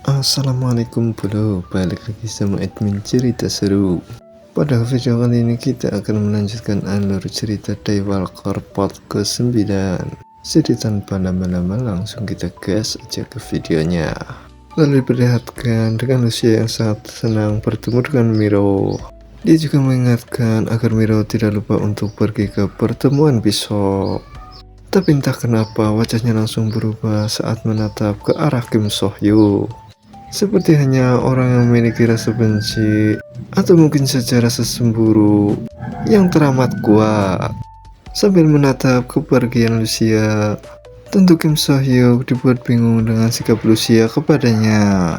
Assalamualaikum bro, balik lagi sama admin cerita seru. Pada video kali ini kita akan melanjutkan alur cerita Daywalker part ke-9. Jadi tanpa lama-lama langsung kita gas aja ke videonya. Lalu diperlihatkan dengan Lucia yang sangat senang bertemu dengan Miro. Dia juga mengingatkan agar Miro tidak lupa untuk pergi ke pertemuan besok. Tapi entah kenapa wajahnya langsung berubah saat menatap ke arah Kim So-hyuk. Seperti hanya orang yang memiliki rasa benci atau mungkin saja rasa cemburu yang teramat kuat. Sambil menatap kepergian Lucia, tentu Kim So-hyuk dibuat bingung dengan sikap Lucia kepadanya.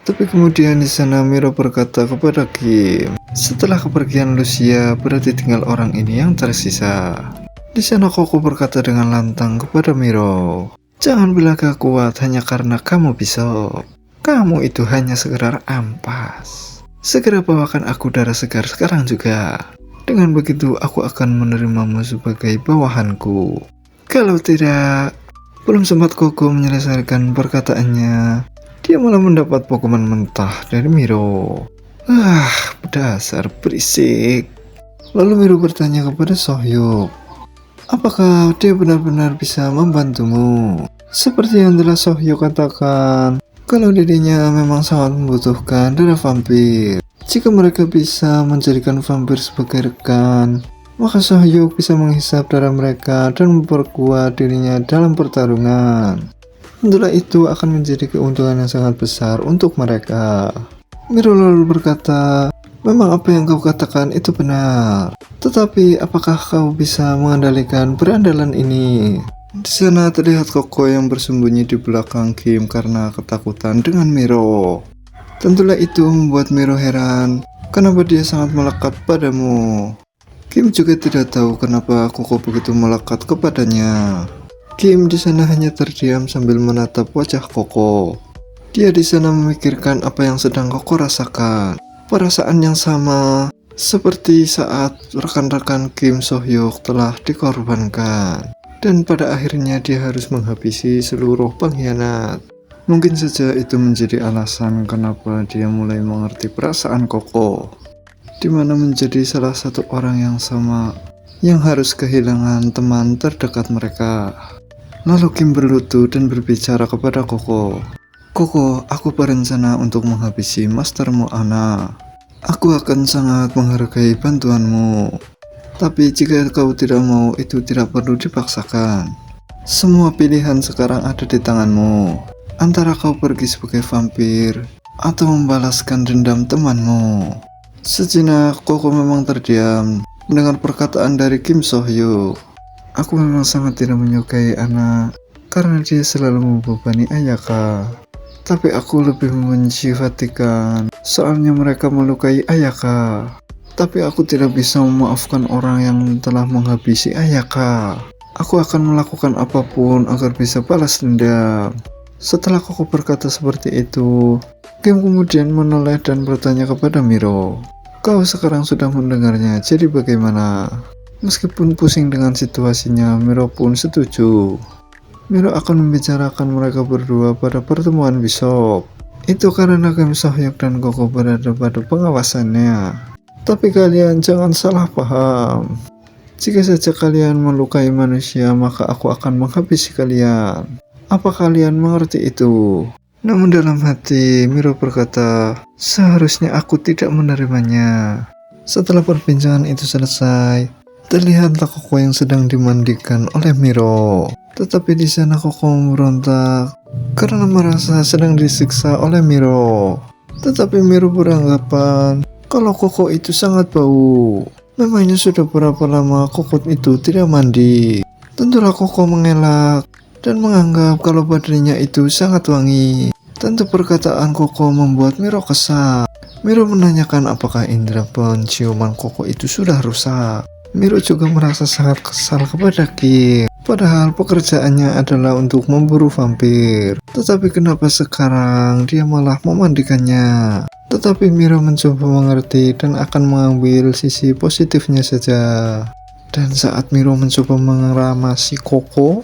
Tapi kemudian di sana Miro berkata kepada Kim, setelah kepergian Lucia berarti tinggal orang ini yang tersisa. Di sana Koko berkata dengan lantang kepada Miro, jangan berlagak kuat hanya karena kamu bisa. Kamu itu hanya sekedar ampas. Segera bawakan aku darah segar sekarang juga. Dengan begitu aku akan menerimamu sebagai bawahanku. Kalau tidak, belum sempat Koko menyelesaikan perkataannya, dia malah mendapat Pokemon mentah dari Miro. Dasar berisik. Lalu Miro bertanya kepada So-hyuk, apakah dia benar-benar bisa membantumu? Seperti yang telah So-hyuk katakan, kalau dirinya memang sangat membutuhkan darah vampir. Jika mereka bisa menjadikan vampir sebagai rekan, maka So-hyuk bisa menghisap darah mereka dan memperkuat dirinya dalam pertarungan. Tentulah itu akan menjadi keuntungan yang sangat besar untuk mereka. Miro lalu berkata, memang apa yang kau katakan itu benar. Tetapi apakah kau bisa mengendalikan berandalan ini? Di sana terlihat Koko yang bersembunyi di belakang Kim karena ketakutan dengan Miro. Tentulah itu membuat Miro heran, kenapa dia sangat melekat padamu. Kim juga tidak tahu kenapa Koko begitu melekat kepadanya. Kim di sana hanya terdiam sambil menatap wajah Koko. Dia di sana memikirkan apa yang sedang Koko rasakan. Perasaan yang sama seperti saat rekan-rekan Kim So-hyuk telah dikorbankan. Dan pada akhirnya dia harus menghabisi seluruh pengkhianat. Mungkin saja itu menjadi alasan kenapa dia mulai mengerti perasaan Koko, dimana menjadi salah satu orang yang sama yang harus kehilangan teman terdekat mereka. Lalu Kim berlutut dan berbicara kepada Koko. Koko, aku berencana untuk menghabisi mastermu Ana. Aku akan sangat menghargai bantuanmu. Tapi jika kau tidak mau, itu tidak perlu dipaksakan. Semua pilihan sekarang ada di tanganmu. Antara kau pergi sebagai vampir atau membalaskan dendam temanmu. Sejenak Koko memang terdiam mendengar perkataan dari Kim So-hyuk. Aku memang sangat tidak menyukai Ana karena dia selalu membebani Ayaka. Tapi aku lebih membenci Vatikan, soalnya mereka melukai Ayaka. Tapi aku tidak bisa memaafkan orang yang telah menghabisi Ayaka. Aku akan melakukan apapun agar bisa balas dendam. Setelah Koko berkata seperti itu, Kim kemudian menoleh dan bertanya kepada Miro, kau sekarang sudah mendengarnya, jadi bagaimana? Meskipun pusing dengan situasinya, Miro pun setuju. Miro akan membicarakan mereka berdua pada pertemuan besok. Itu karena Kim So-hyuk dan Koko berada pada pengawasannya. Tapi kalian jangan salah paham. Jika saja kalian melukai manusia, maka aku akan menghabisi kalian. Apa kalian mengerti itu? Namun dalam hati, Miro berkata, seharusnya aku tidak menerimanya. Setelah perbincangan itu selesai, terlihatlah Koko yang sedang dimandikan oleh Miro. Tetapi di sana Koko memberontak karena merasa sedang disiksa oleh Miro. Tetapi Miro beranggapan kalau Koko itu sangat bau. Memangnya sudah berapa lama Koko itu tidak mandi? Tentulah Koko mengelak dan menganggap kalau badannya itu sangat wangi. Tentu perkataan Koko membuat Miro kesal. Miro menanyakan apakah indera penciuman Koko itu sudah rusak. Miro juga merasa sangat kesal kepada Kim. Padahal pekerjaannya adalah untuk memburu vampir. Tetapi kenapa sekarang dia malah memandikannya? Tetapi Miro mencoba mengerti dan akan mengambil sisi positifnya saja. Dan saat Miro mencoba mengeramasi Koko,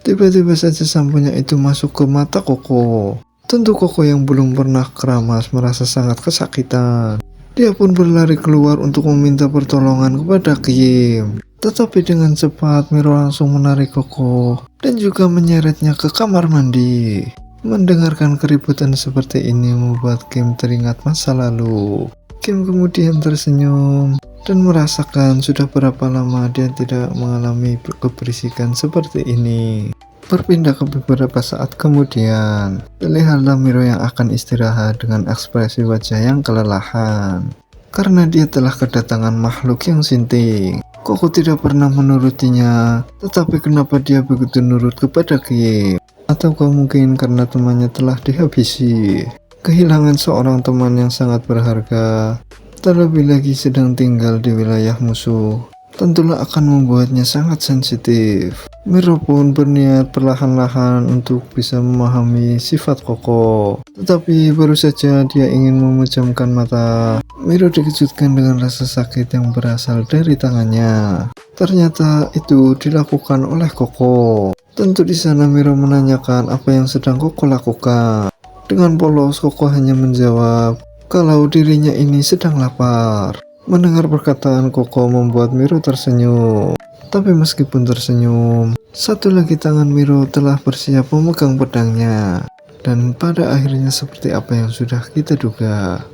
tiba-tiba saja samponya itu masuk ke mata Koko. Tentu Koko yang belum pernah keramas merasa sangat kesakitan. Dia pun berlari keluar untuk meminta pertolongan kepada Kim. Tetapi dengan cepat Miro langsung menarik Koko dan juga menyeretnya ke kamar mandi. Mendengarkan keributan seperti ini membuat Kim teringat masa lalu. Kim kemudian tersenyum dan merasakan sudah berapa lama dia tidak mengalami keberisikan seperti ini. Berpindah ke beberapa saat kemudian, terlihatlah Miro yang akan istirahat dengan ekspresi wajah yang kelelahan. Karena dia telah kedatangan makhluk yang sinting. Koko tidak pernah menurutinya, tetapi kenapa dia begitu nurut kepada Kim? Ataukah mungkin karena temannya telah dihabisi? Kehilangan seorang teman yang sangat berharga, terlebih lagi sedang tinggal di wilayah musuh, tentulah akan membuatnya sangat sensitif. Miro pun berniat perlahan-lahan untuk bisa memahami sifat Koko. Tetapi baru saja dia ingin memejamkan mata, Miro dikejutkan dengan rasa sakit yang berasal dari tangannya. Ternyata itu dilakukan oleh Koko. Tentu di sana Miro menanyakan apa yang sedang Koko lakukan. Dengan polos Koko hanya menjawab kalau dirinya ini sedang lapar. Mendengar perkataan Koko membuat Miro tersenyum. Tapi meskipun tersenyum, satu lagi tangan Miro telah bersiap memegang pedangnya. Dan pada akhirnya seperti apa yang sudah kita duga,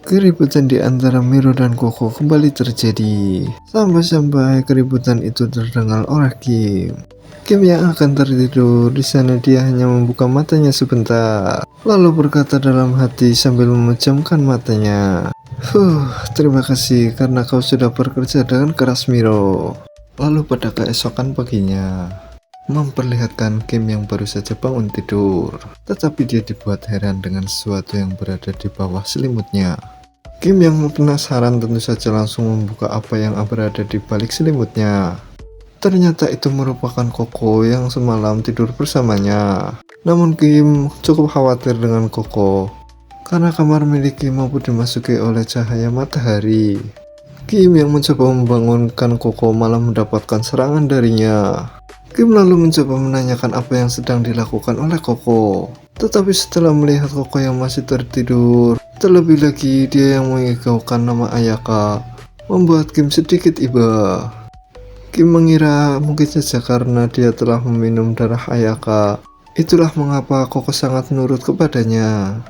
keributan di antara Miro dan Koko kembali terjadi. Sampai-sampai keributan itu terdengar oleh Kim. Kim yang akan tertidur di sana, dia hanya membuka matanya sebentar, lalu berkata dalam hati sambil memejamkan matanya, terima kasih karena kau sudah bekerja dengan keras Miro. Lalu pada keesokan paginya, memperlihatkan Kim yang baru saja bangun tidur, tetapi dia dibuat heran dengan sesuatu yang berada di bawah selimutnya. Kim yang penasaran tentu saja langsung membuka apa yang berada di balik selimutnya. Ternyata itu merupakan Koko yang semalam tidur bersamanya. Namun Kim cukup khawatir dengan Koko, karena kamar milik Kim mampu dimasuki oleh cahaya matahari. Kim yang mencoba membangunkan Koko malah mendapatkan serangan darinya. Kim lalu mencoba menanyakan apa yang sedang dilakukan oleh Koko. Tetapi setelah melihat Koko yang masih tertidur, terlebih lagi dia yang mengigaukan nama Ayaka, membuat Kim sedikit iba. Kim mengira mungkin saja karena dia telah meminum darah Ayaka, itulah mengapa Koko sangat nurut kepadanya.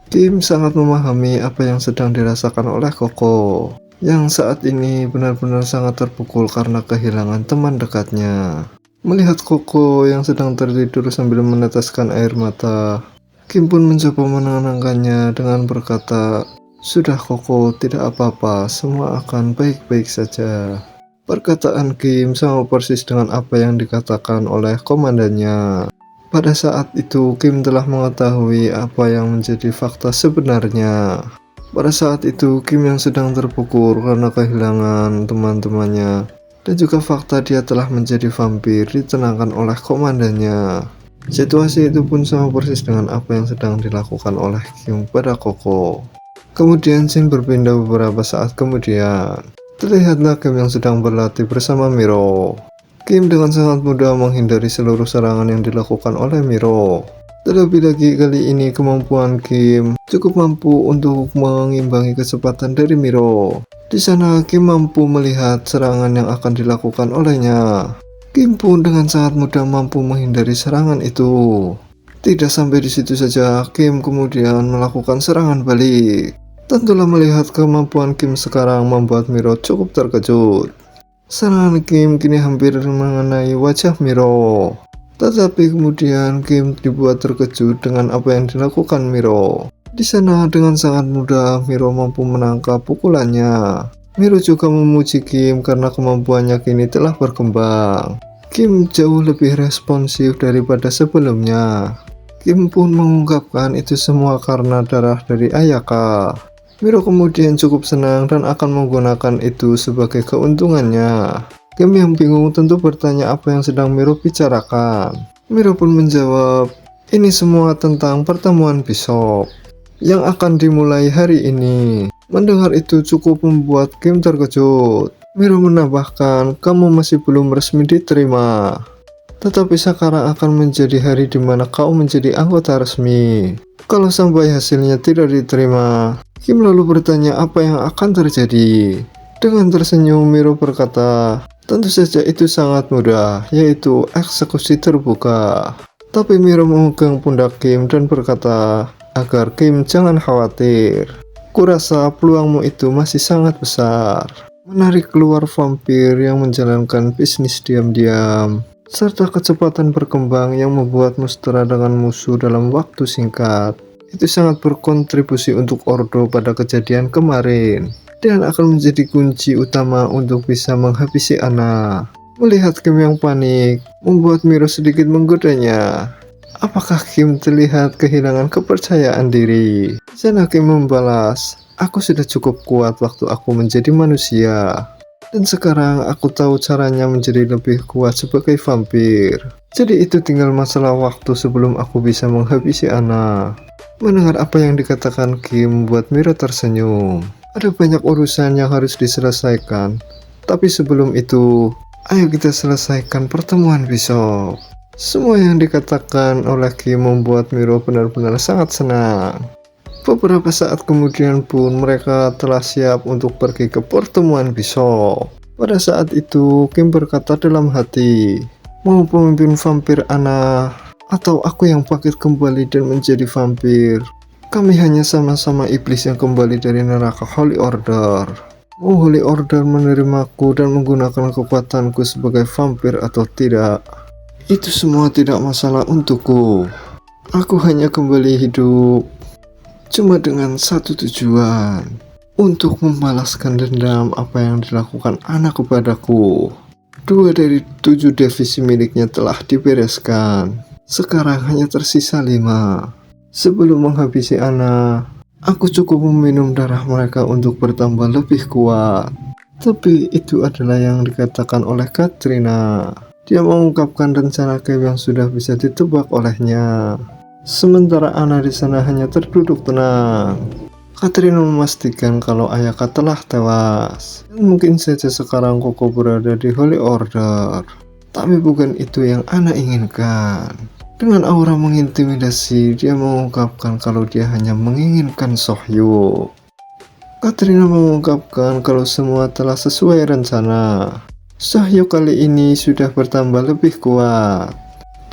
Kim sangat memahami apa yang sedang dirasakan oleh Koko, yang saat ini benar-benar sangat terpukul karena kehilangan teman dekatnya. Melihat Koko yang sedang tertidur sambil meneteskan air mata, Kim pun mencoba menenangkannya dengan berkata, "Sudah Koko, tidak apa-apa, semua akan baik-baik saja." Perkataan Kim sama persis dengan apa yang dikatakan oleh komandannya. Pada saat itu Kim telah mengetahui apa yang menjadi fakta sebenarnya. Pada saat itu Kim yang sedang terpukul karena kehilangan teman-temannya dan juga fakta dia telah menjadi vampir ditenangkan oleh komandannya. Situasi itu pun sama persis dengan apa yang sedang dilakukan oleh Kim pada Koko. Kemudian scene berpindah beberapa saat kemudian. Terlihatlah Kim yang sedang berlatih bersama Miro. Kim dengan sangat mudah menghindari seluruh serangan yang dilakukan oleh Miro. Terlebih lagi kali ini kemampuan Kim cukup mampu untuk mengimbangi kecepatan dari Miro. Di sana Kim mampu melihat serangan yang akan dilakukan olehnya. Kim pun dengan sangat mudah mampu menghindari serangan itu. Tidak sampai di situ saja, Kim kemudian melakukan serangan balik. Tentulah melihat kemampuan Kim sekarang membuat Miro cukup terkejut. Serangan Kim kini hampir mengenai wajah Miro. Tetapi kemudian Kim dibuat terkejut dengan apa yang dilakukan Miro. Di sana dengan sangat mudah Miro mampu menangkap pukulannya. Miro juga memuji Kim karena kemampuannya kini telah berkembang. Kim jauh lebih responsif daripada sebelumnya. Kim pun mengungkapkan itu semua karena darah dari Ayaka. Miro kemudian cukup senang dan akan menggunakan itu sebagai keuntungannya. Kim yang bingung tentu bertanya apa yang sedang Miro bicarakan. Miro pun menjawab, ini semua tentang pertemuan besok yang akan dimulai hari ini. Mendengar itu cukup membuat Kim terkejut. Miro menambahkan, kamu masih belum resmi diterima. Tetapi sekarang akan menjadi hari di mana kau menjadi anggota resmi. Kalau sampai hasilnya tidak diterima, Kim lalu bertanya apa yang akan terjadi. Dengan tersenyum, Miro berkata, tentu saja itu sangat mudah, yaitu eksekusi terbuka. Tapi Miro memegang pundak Kim dan berkata, agar Kim jangan khawatir. Kurasa peluangmu itu masih sangat besar. Menarik keluar vampir yang menjalankan bisnis diam-diam, serta kecepatan berkembang yang membuatmu setara dengan musuh dalam waktu singkat. Itu sangat berkontribusi untuk Ordo pada kejadian kemarin, dan akan menjadi kunci utama untuk bisa menghabisi Ana. Melihat Kim yang panik, membuat Miro sedikit menggodanya. Apakah Kim terlihat kehilangan kepercayaan diri? Sana Kim membalas, aku sudah cukup kuat waktu aku menjadi manusia. Dan sekarang aku tahu caranya menjadi lebih kuat sebagai vampir. Jadi itu tinggal masalah waktu sebelum aku bisa menghabisi Ana. Mendengar apa yang dikatakan Kim membuat Miro tersenyum. Ada banyak urusan yang harus diselesaikan. Tapi sebelum itu, ayo kita selesaikan pertemuan besok. Semua yang dikatakan oleh Kim membuat Miro benar-benar sangat senang. Beberapa saat kemudian pun mereka telah siap untuk pergi ke pertemuan besok. Pada saat itu Kim berkata dalam hati, mau pemimpin vampir Ana atau aku yang bangkit kembali dan menjadi vampir? Kami hanya sama-sama iblis yang kembali dari neraka Holy Order. Mau Holy Order menerimaku dan menggunakan kekuatanku sebagai vampir atau tidak, itu semua tidak masalah untukku. Aku hanya kembali hidup cuma dengan satu tujuan, untuk membalaskan dendam apa yang dilakukan anak kepadaku. 2 dari 7 divisi miliknya telah dibereskan. Sekarang hanya tersisa 5. Sebelum menghabisi Ana, aku cukup meminum darah mereka untuk bertambah lebih kuat. Tapi itu adalah yang dikatakan oleh Katrina. Dia mengungkapkan rencana Kim yang sudah bisa ditebak olehnya. Sementara Ana di sana hanya terduduk tenang. Katrina memastikan kalau Ayaka telah tewas. Dan mungkin saja sekarang Koko berada di Holy Order. Tapi bukan itu yang Ana inginkan. Dengan aura mengintimidasi, dia mengungkapkan kalau dia hanya menginginkan Sohyuk. Katrina mengungkapkan kalau semua telah sesuai rencana. Sohyuk kali ini sudah bertambah lebih kuat.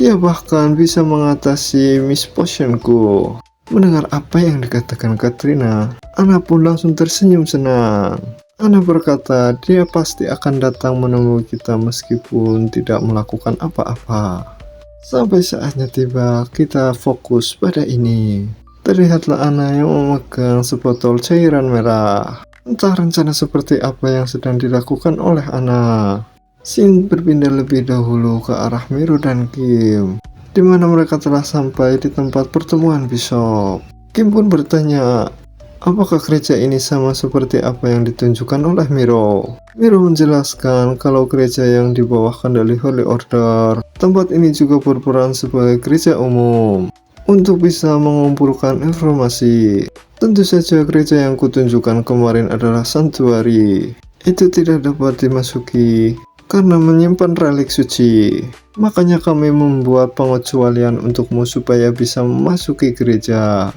Dia bahkan bisa mengatasi Miss Potionku. Mendengar apa yang dikatakan Katrina, Ana pun langsung tersenyum senang. Ana berkata dia pasti akan datang menemui kita meskipun tidak melakukan apa-apa. Sampai saatnya tiba, kita fokus pada ini. Terlihatlah Ana yang memegang sebotol cairan merah. Entah rencana seperti apa yang sedang dilakukan oleh Ana. Scene berpindah lebih dahulu ke arah Miro dan Kim, di mana mereka telah sampai di tempat pertemuan besok. Kim pun bertanya, apakah gereja ini sama seperti apa yang ditunjukkan oleh Miro? Miro menjelaskan kalau gereja yang di bawah kendali Holy Order, tempat ini juga berperan sebagai gereja umum untuk bisa mengumpulkan informasi. Tentu saja gereja yang kutunjukkan kemarin adalah Sanctuary. Itu tidak dapat dimasuki karena menyimpan relik suci. Makanya kami membuat pengecualian untukmu supaya bisa memasuki gereja.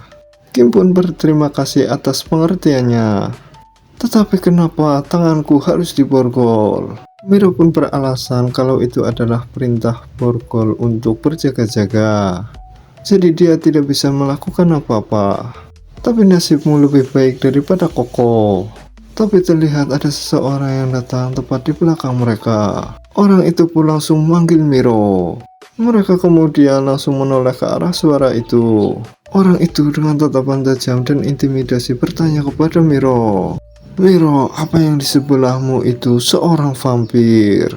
Kim pun berterima kasih atas pengertiannya. Tetapi kenapa tanganku harus diborgol? Miro pun beralasan kalau itu adalah perintah borgol untuk berjaga-jaga. Jadi dia tidak bisa melakukan apa-apa. Tapi nasibmu lebih baik daripada Koko. Tapi terlihat ada seseorang yang datang tepat di belakang mereka. Orang itu pun langsung memanggil Miro. Mereka kemudian langsung menoleh ke arah suara itu. Orang itu dengan tatapan tajam dan intimidasi bertanya kepada Miro. Miro, apa yang di sebelahmu itu seorang vampir?